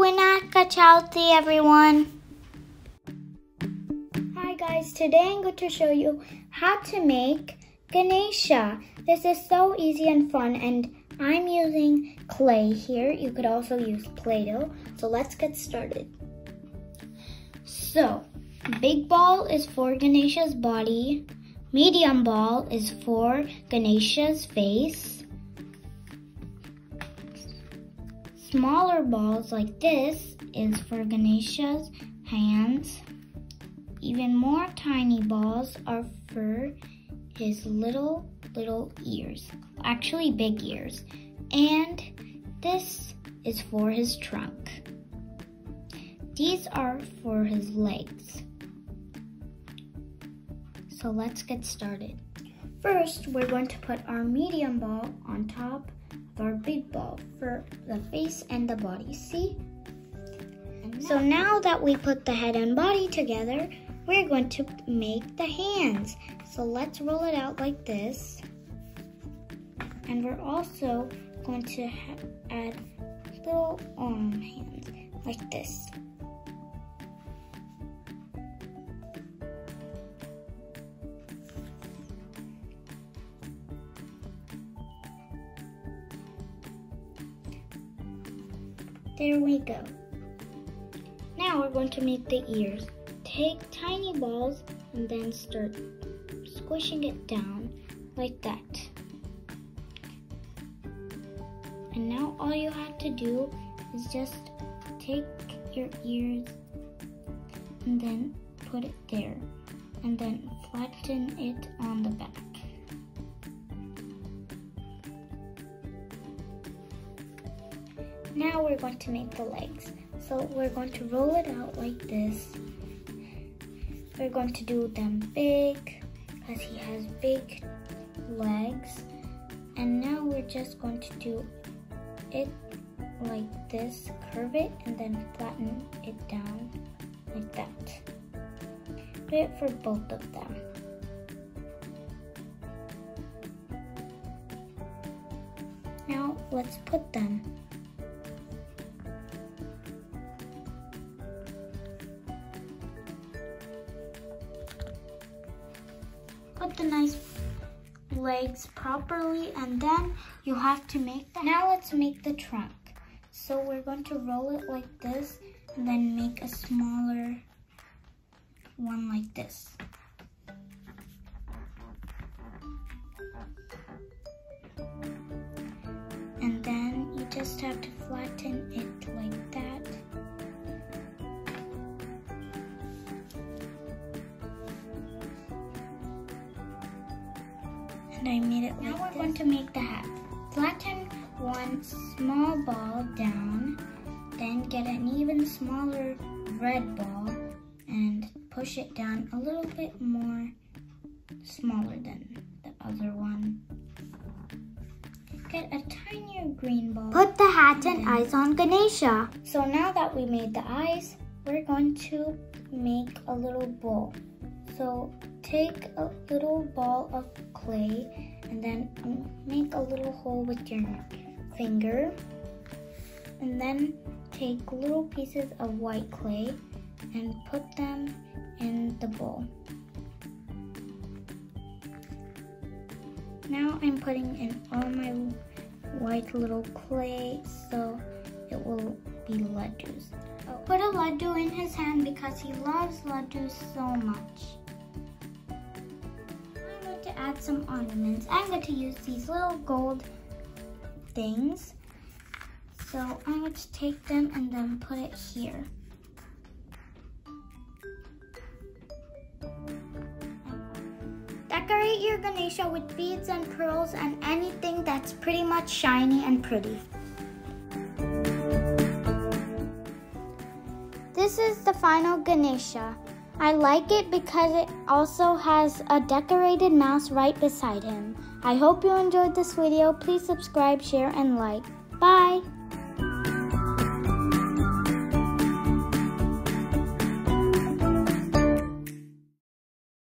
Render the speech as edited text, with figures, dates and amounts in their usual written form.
Vinaka Chauthi, everyone. Hi guys, today I'm going to show you how to make Ganesha. This is so easy and fun, and I'm using clay here. You could also use Play-Doh. So let's get started. So, big ball is for Ganesha's body. Medium ball is for Ganesha's face. Smaller balls like this is for Ganesha's hands. Even more tiny balls are for his little ears. Actually big ears. And this is for his trunk. These are for his legs. So let's get started. First, we're going to put our medium ball on top of our big ball for the face and the body, see? So now that we put the head and body together, we're going to make the hands. So let's roll it out like this. And we're also going to add little arm hands like this. There we go. Now we're going to make the ears. Take tiny balls and then start squishing it down like that. And now all you have to do is just take your ears and then put it there. And then flatten it on the back. Now we're going to make the legs. So we're going to roll it out like this. We're going to do them big because he has big legs. And now we're just going to do it like this, curve it, and then flatten it down like that. Do it for both of them. Now let's put them. Put the nice legs properly, and then you have to make the. Now let's make the trunk. So we're going to roll it like this and then make a smaller one like this. And then you just have to flatten it like that. And I made it like this. Now we're going to make the hat. Flatten one small ball down, then get an even smaller red ball and push it down a little bit more smaller than the other one. Get a tinier green ball. Put the hat and eyes on Ganesha. So now that we made the eyes, we're going to make a little bowl. So take a little ball of clay and then make a little hole with your finger. And then take little pieces of white clay and put them in the bowl. Now I'm putting in all my white little clay so it will be laddus. I'll put a laddu in his hand because he loves laddus so much. To add some ornaments, I'm going to use these little gold things. So I'm going to take them and then put it here. Decorate your Ganesha with beads and pearls and anything that's pretty much shiny and pretty. This is the final Ganesha. I like it because it also has a decorated mouse right beside him. I hope you enjoyed this video. Please subscribe, share, and like. Bye!